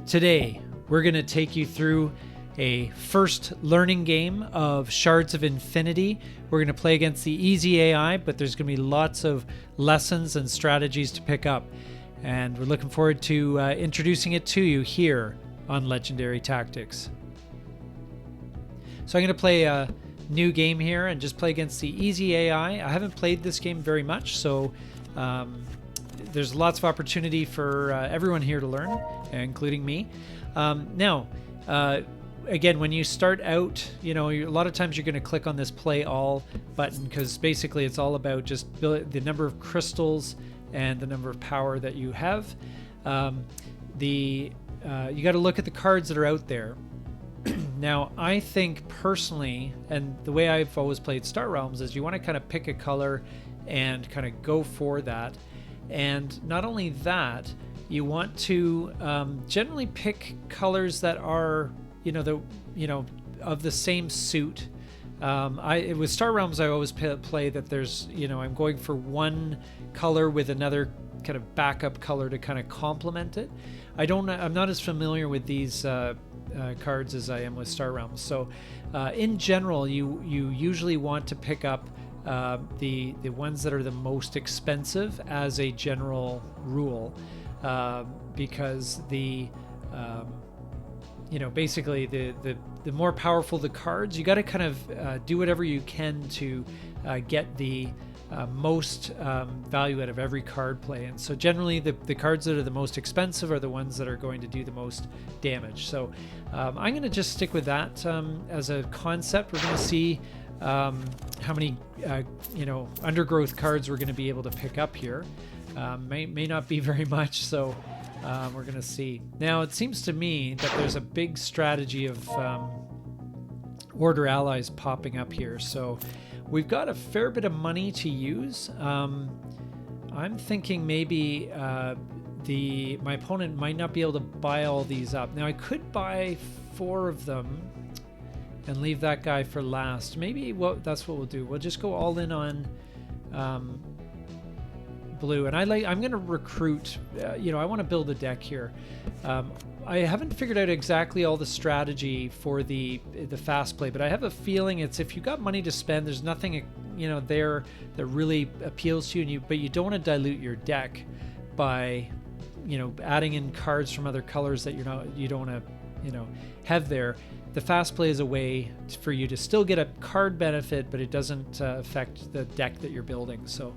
Today, we're going to take you through a first learning game of Shards of Infinity. We're going to play against the easy AI, but there's going to be lots of lessons and strategies to pick up. And we're looking forward to introducing it to you here on Legendary Tactics. So I'm going to play a new game here and just play against the easy AI. I haven't played this game very much, so there's lots of opportunity for everyone here to learn, including me. Again, when you start out, a lot of times you're going to click on this play all button because basically it's all about just the number of crystals and the number of power that you have. You got to look at the cards that are out there. Now, I think personally, and the way I've always played Star Realms, is you want to kind of pick a color and kind of go for that. And not only that, you want to generally pick colors that are, of the same suit. With Star Realms, I always play that there's, I'm going for one color with another kind of backup color to kind of complement it. I'm not as familiar with these cards as I am with Star Realms. So in general, you usually want to pick up the ones that are the most expensive as a general rule, because basically the more powerful the cards, you got to kind of do whatever you can to get the most value out of every card play. And so generally the cards that are the most expensive are the ones that are going to do the most damage. So I'm going to just stick with that as a concept. We're going to see how many undergrowth cards we're going to be able to pick up here. May not be very much, so we're going to see. Now, it seems to me that there's a big strategy of order allies popping up here. So we've got a fair bit of money to use. I'm thinking maybe my opponent might not be able to buy all these up. Now, I could buy 4 of them and leave that guy for last. Maybe that's what we'll do. We'll just go all in on blue. And I'm going to recruit. I want to build a deck here. I haven't figured out exactly all the strategy for the fast play, but I have a feeling it's if you got money to spend, there's nothing there that really appeals to you, but you don't want to dilute your deck by adding in cards from other colors that you don't want to have there. The fast play is a way for you to still get a card benefit, but it doesn't affect the deck that you're building. So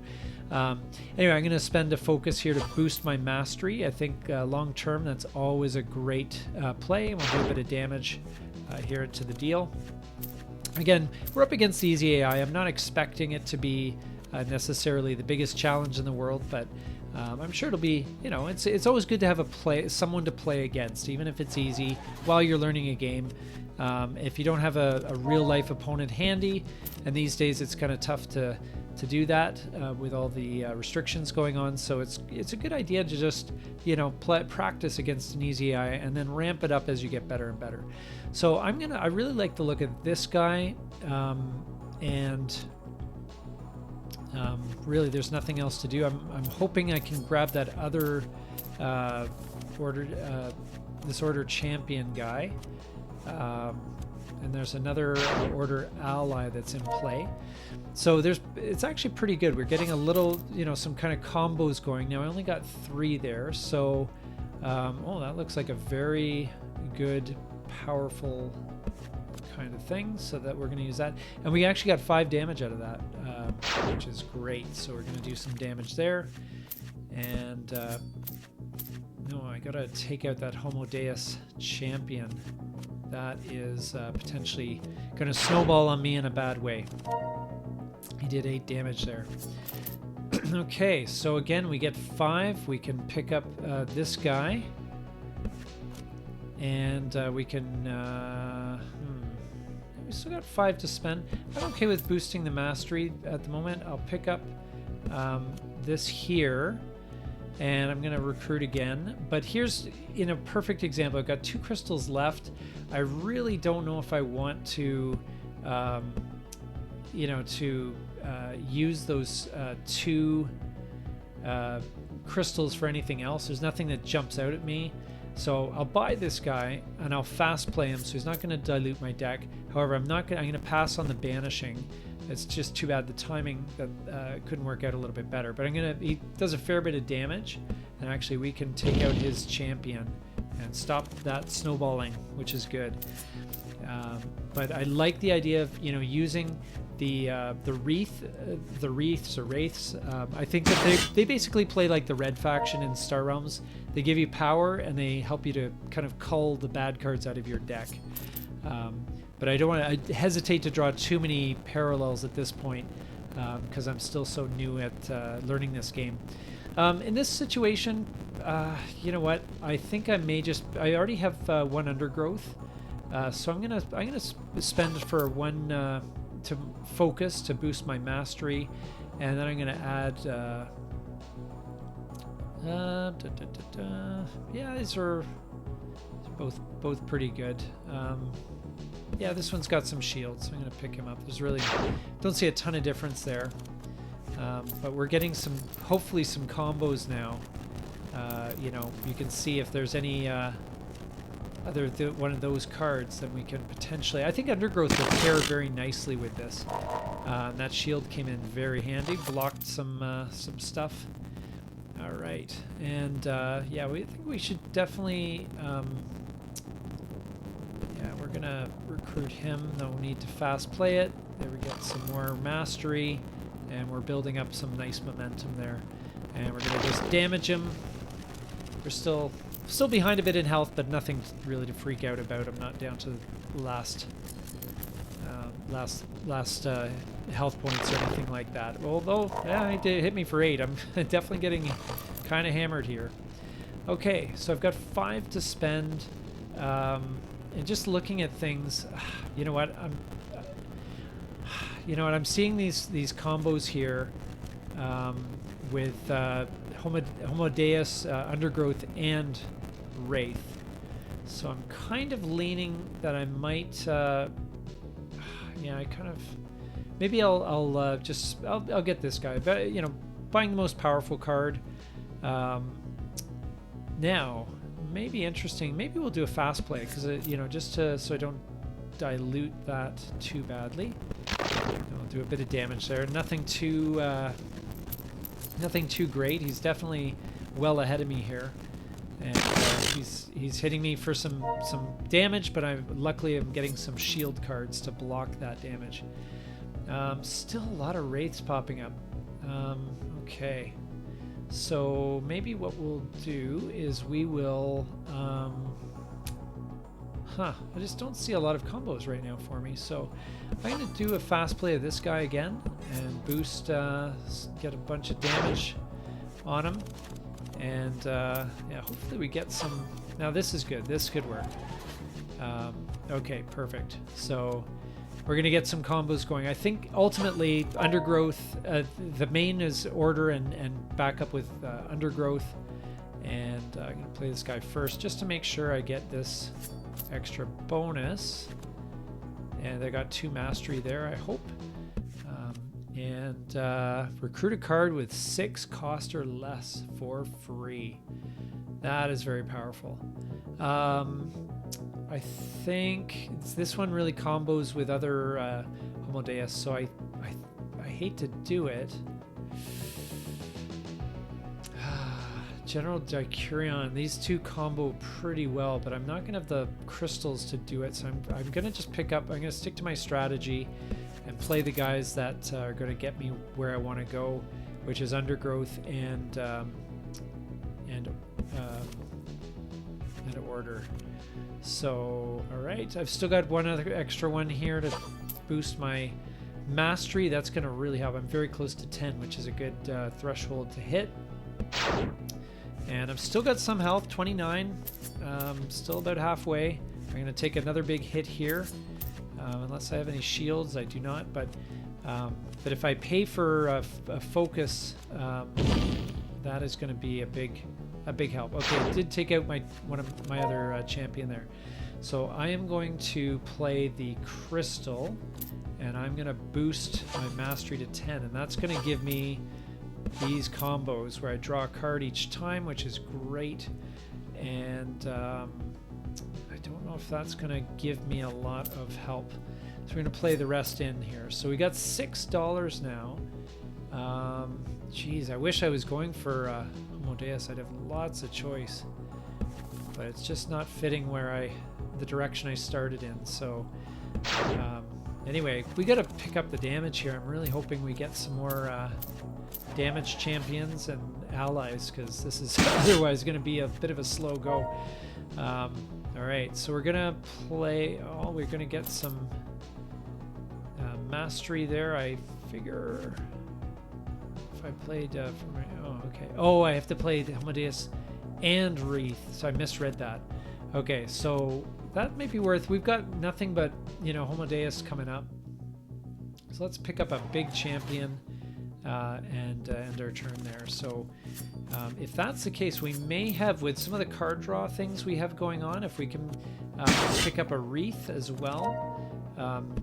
anyway, I'm going to spend a focus here to boost my mastery. I think long term, that's always a great play. We'll do a bit of damage here to the deal. Again, we're up against the easy AI. I'm not expecting it to be necessarily the biggest challenge in the world, but I'm sure it'll be, it's always good to have someone to play against, even if it's easy while you're learning a game. If you don't have a real life opponent handy, and these days it's kind of tough to do that with all the restrictions going on, so it's a good idea to just practice against an easy AI and then ramp it up as you get better and better. So I really like the look of this guy, and really there's nothing else to do. I'm hoping I can grab that other order champion guy. And there's another order ally that's in play. So it's actually pretty good. We're getting a little, some kind of combos going. Now I only got 3 there. So, that looks like a very good, powerful kind of thing. So that we're going to use that. And we actually got 5 damage out of that, which is great. So we're going to do some damage there. And, no, I got to take out that Homo Deus champion. That is potentially going to snowball on me in a bad way. He did 8 damage there. Okay, so again, we get 5. We can pick up this guy. And we can... we still got 5 to spend. I'm okay with boosting the mastery at the moment. I'll pick up this here. And I'm going to recruit again. But here's in a perfect example. I've got 2 crystals left. I really don't know if I want to, use those 2 crystals for anything else. There's nothing that jumps out at me. So I'll buy this guy and I'll fast play him, so he's not going to dilute my deck. However, I'm going to pass on the banishing. It's just too bad the timing that couldn't work out a little bit better. But he does a fair bit of damage, and actually we can take out his champion and stop that snowballing, which is good. But I like the idea of using the wreaths or wraiths. I think that they basically play like the red faction in Star Realms. They give you power and they help you to kind of cull the bad cards out of your deck. But I don't want to. I hesitate to draw too many parallels at this point because I'm still so new at learning this game. In this situation, you know what? I think I may just. I already have one undergrowth, so I'm gonna spend for one to focus to boost my mastery, and then I'm gonna add. Yeah, these are both pretty good. Yeah, this one's got some shields, so I'm going to pick him up. There's really don't see a ton of difference there, but we're getting hopefully some combos now. You can see if there's any one of those cards, then we can potentially. I think Undergrowth will pair very nicely with this. And that shield came in very handy, blocked some stuff. All right, and yeah, we think we should definitely. We're gonna recruit him. No need to fast play it. There we get some more mastery, and we're building up some nice momentum there. And we're gonna just damage him. We're still behind a bit in health, but nothing really to freak out about. I'm not down to the last health points or anything like that. Although, yeah, he did hit me for 8. I'm definitely getting kind of hammered here. Okay, so I've got 5 to spend. And just looking at things, you know what? I'm seeing these combos here with Homodeus, Undergrowth, and Wraith. So I'm kind of leaning that I might. Yeah, I kind of. Maybe I'll get this guy. But buying the most powerful card. Now. Maybe interesting. Maybe we'll do a fast play because just so I don't dilute that too badly. We'll do a bit of damage there. Nothing too great. He's definitely well ahead of me here, and he's hitting me for some damage. But luckily I'm getting some shield cards to block that damage. Still a lot of wraiths popping up. Okay. So maybe what we'll do is we will, I just don't see a lot of combos right now for me. So I'm going to do a fast play of this guy again and boost, get a bunch of damage on him. And yeah, hopefully we get some. Now this is good. This could work. Okay, perfect. So we're going to get some combos going. I think ultimately Undergrowth, the main is order and back up with Undergrowth. And I'm going to play this guy first just to make sure I get this extra bonus. And I got 2 mastery there, I hope. And recruit a card with 6 cost or less for free. That is very powerful. I think this one really combos with other Homodeus, so I hate to do it. General Dicurion, these 2 combo pretty well, but I'm not going to have the crystals to do it, so I'm going to just pick up. I'm going to stick to my strategy and play the guys that are going to get me where I want to go, which is Undergrowth and order. So, all right, I've still got one other extra one here to boost my mastery. That's going to really help. I'm very close to 10, which is a good threshold to hit. And I've still got some health, 29, still about halfway. I'm going to take another big hit here, unless I have any shields. I do not, but if I pay for a focus, that is going to be a big help. Okay, I did take out one of my other champion there. So I am going to play the crystal, and I'm going to boost my mastery to 10, and that's going to give me these combos where I draw a card each time, which is great. and I don't know if that's going to give me a lot of help. So we're going to play the rest in here. So we got $6 now. Geez, I wish I was going for Homo Deus. I'd have lots of choice, but it's just not fitting where the direction I started in. So anyway, we got to pick up the damage here. I'm really hoping we get some more damage champions and allies, because this is otherwise going to be a bit of a slow go. All right, so we're gonna play. Oh, we're gonna get some mastery there. I figure if I played for my, oh, okay. Oh, I have to play the Homo Deus and Wreath, so I misread that. Okay, so that may be worth. We've got nothing but, you know, Homo Deus coming up, so let's pick up a big champion and end our turn there. So if that's the case, we may have, with some of the card draw things we have going on, if we can pick up a Wreath as well,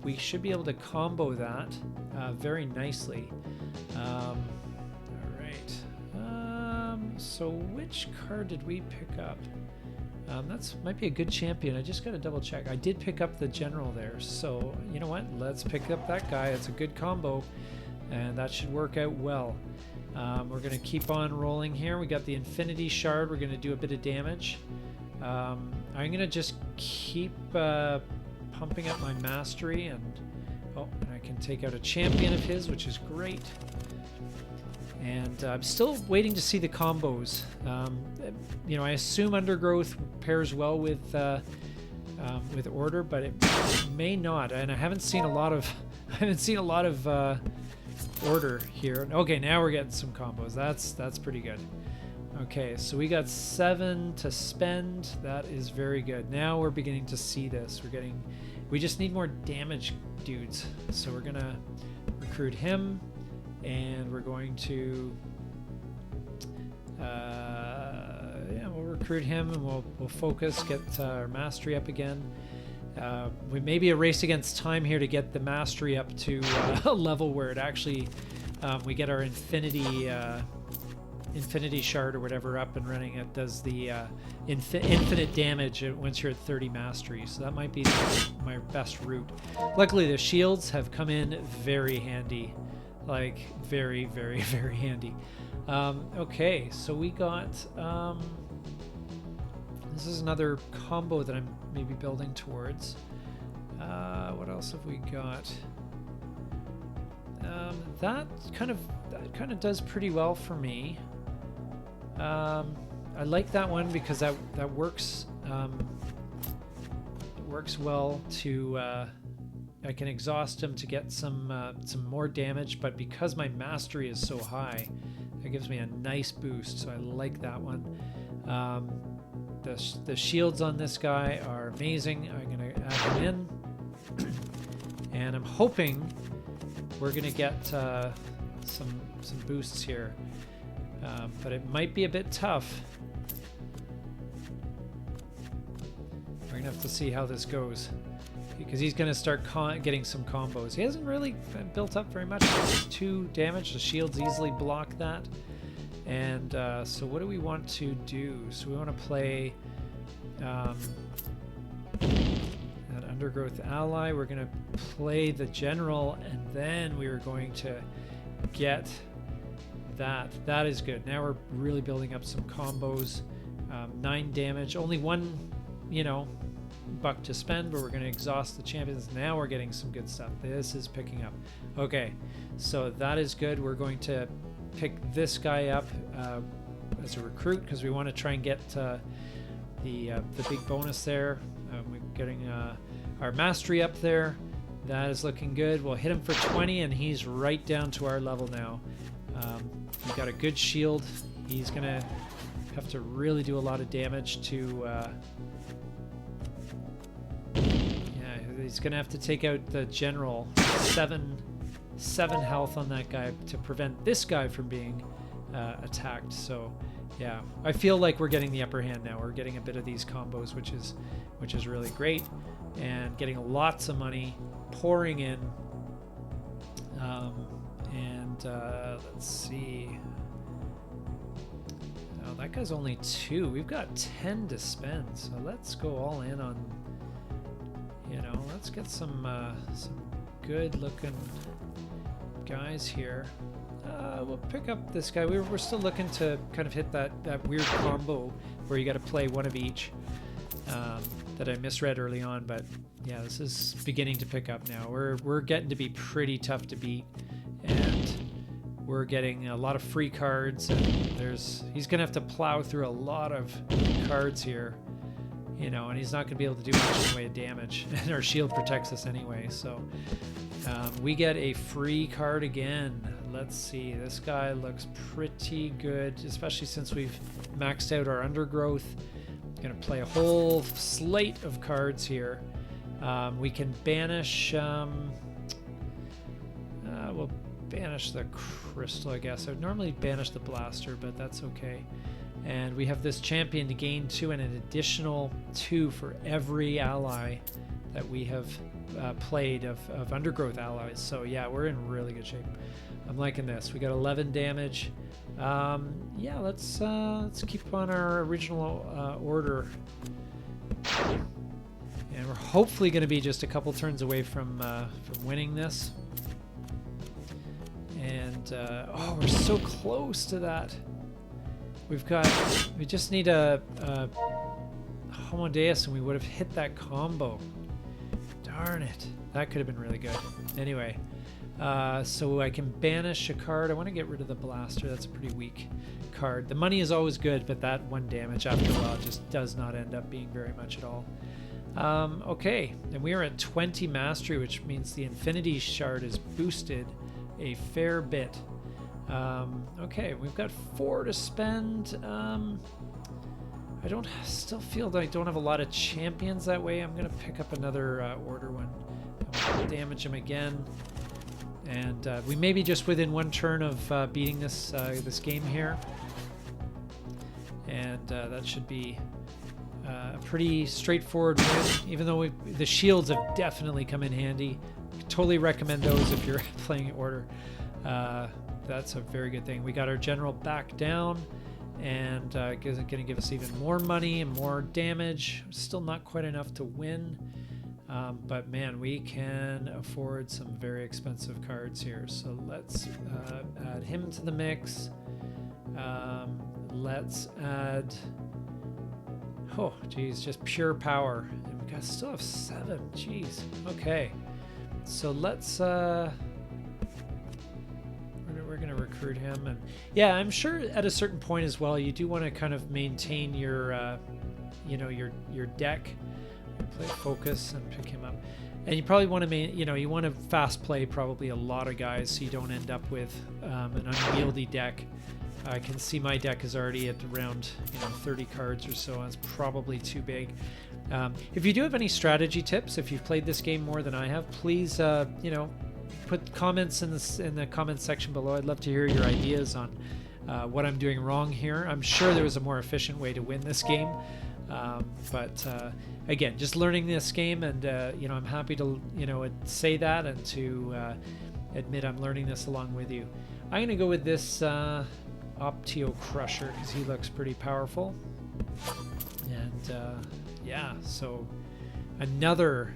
we should be able to combo that very nicely. All right. So which card did we pick up? That's might be a good champion. I just got to double check. I did pick up the general there. So you know what? Let's pick up that guy. It's a good combo, and that should work out well. We're going to keep on rolling here. We got the Infinity Shard. We're going to do a bit of damage. I'm going to just keep pumping up my mastery, and I can take out a champion of his, which is great. And I'm still waiting to see the combos. You know, I assume Undergrowth pairs well with Order, but it may not. And I haven't seen a lot of Order here. Okay, now we're getting some combos. That's pretty good. Okay, so we got 7 to spend. That is very good. Now we're beginning to see this. We just need more damage dudes. So we're gonna recruit him, and we're going to yeah, we'll recruit him, and we'll focus, get our mastery up again. We may be a race against time here to get the mastery up to a level where it actually we get our Infinity Shard or whatever up and running. It does the infinite damage once you're at 30 mastery. So that might be my best route. Luckily, the shields have come in very handy, like very, very, very handy. Okay, so we got. This is another combo that I'm maybe building towards. What else have we got? That kind of does pretty well for me. I like that one because that works. It works well to. I can exhaust him to get some more damage, but because my mastery is so high, that gives me a nice boost. So I like that one. The shields on this guy are amazing. I'm gonna add him in, and I'm hoping we're gonna get some boosts here, but it might be a bit tough. We're gonna have to see how this goes, because he's gonna start getting some combos. He hasn't really built up very much. It's 2 damage. The shields easily block that. And so what do we want to do? So we want to play that Undergrowth ally. We're going to play the general, and then we are going to get that. That is good. Now we're really building up some combos. 9 damage. Only 1, buck to spend, but we're going to exhaust the champions. Now we're getting some good stuff. This is picking up. Okay, so that is good. We're going to pick this guy up as a recruit because we want to try and get the big bonus there. We're getting our mastery up there. That is looking good. We'll hit him for 20, and he's right down to our level now. We've got a good shield. He's gonna have to really do a lot of damage to. Yeah, he's gonna have to take out the general. 7 health on that guy to prevent this guy from being attacked. So yeah, I feel like we're getting the upper hand now. We're getting a bit of these combos, which is really great, and getting lots of money pouring in. And let's see. Now Well, that guy's only 2. We've got 10 to spend, so let's go all in on, you know, let's get some good looking guys here. We'll pick up this guy. We're still looking to kind of hit that weird combo where you got to play one of each that I misread early on, but yeah, this is beginning to pick up now. We're getting to be pretty tough to beat, and we're getting a lot of free cards, and he's gonna have to plow through a lot of cards here, you know, and he's not gonna be able to do much in the way of damage, and our shield protects us anyway. So we get a free card again. Let's see, this guy looks pretty good, especially since we've maxed out our undergrowth. Gonna play a whole slate of cards here. We can banish, we'll banish the crystal, I guess. I would normally banish the blaster, but that's okay. And we have this champion to gain 2 and an additional 2 for every ally that we have played of undergrowth allies. So yeah, we're in really good shape. I'm liking this. We got 11 damage. Yeah, let's keep on our original order. And we're hopefully going to be just a couple turns away from winning this. And oh, we're so close to that. We just need a Homo Deus, and we would have hit that combo. Darn it, that could have been really good. Anyway, so I can banish a card. I want to get rid of the blaster. That's a pretty weak card. The money is always good, but that 1 damage after a while just does not end up being very much at all. Okay, and we are at 20 mastery, which means the Infinity Shard is boosted a fair bit. Okay, we've got 4 to spend. I still feel that I don't have a lot of champions that way. I'm gonna pick up another order one. I'm gonna damage him again, and we may be just within 1 turn of beating this game here, and that should be a pretty straightforward win. Even though the shields have definitely come in handy. Totally recommend those if you're playing order. That's a very good thing. We got our general back down, and going to give us even more money and more damage. Still not quite enough to win, but man, we can afford some very expensive cards here. So let's add him to the mix. Let's add, oh geez, just pure power, and we still have 7. Jeez. Okay, so let's we're going to recruit him, and yeah, I'm sure at a certain point as well you do want to kind of maintain your you know, your deck. Play focus and pick him up, and you probably want to you want to fast play probably a lot of guys so you don't end up with an unwieldy deck. I can see my deck is already at around 30 cards or so. It's probably too big. If you do have any strategy tips, if you've played this game more than I have, please put comments in the comments section below. I'd love to hear your ideas on what I'm doing wrong here. I'm sure there was a more efficient way to win this game, but again, just learning this game, and I'm happy to say that and to admit I'm learning this along with you. I'm gonna go with this Optio Crusher because he looks pretty powerful, and yeah, so another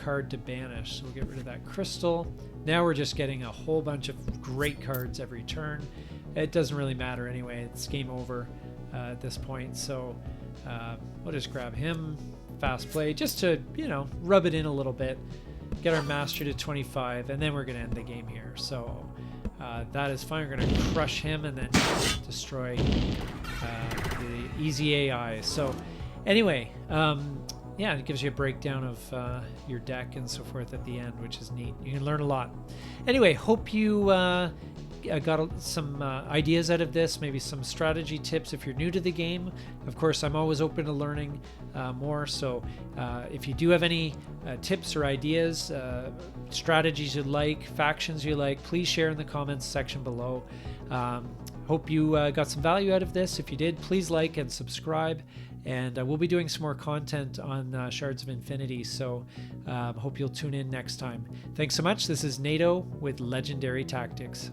card to banish. So we'll get rid of that crystal. Now we're just getting a whole bunch of great cards every turn. It doesn't really matter anyway. It's game over at this point. So we'll just grab him. Fast play just to rub it in a little bit. Get our mastery to 25, and then we're going to end the game here. So that is fine. We're going to crush him and then destroy the easy AI. So anyway, yeah, it gives you a breakdown of your deck and so forth at the end, which is neat. You can learn a lot. Anyway, hope you got some ideas out of this, maybe some strategy tips if you're new to the game. Of course, I'm always open to learning more, so if you do have any tips or ideas, strategies you like, factions you like, please share in the comments section below. Hope you got some value out of this. If you did, please like and subscribe. And we'll be doing some more content on Shards of Infinity, so hope you'll tune in next time. Thanks so much. This is NATO with Legendary Tactics.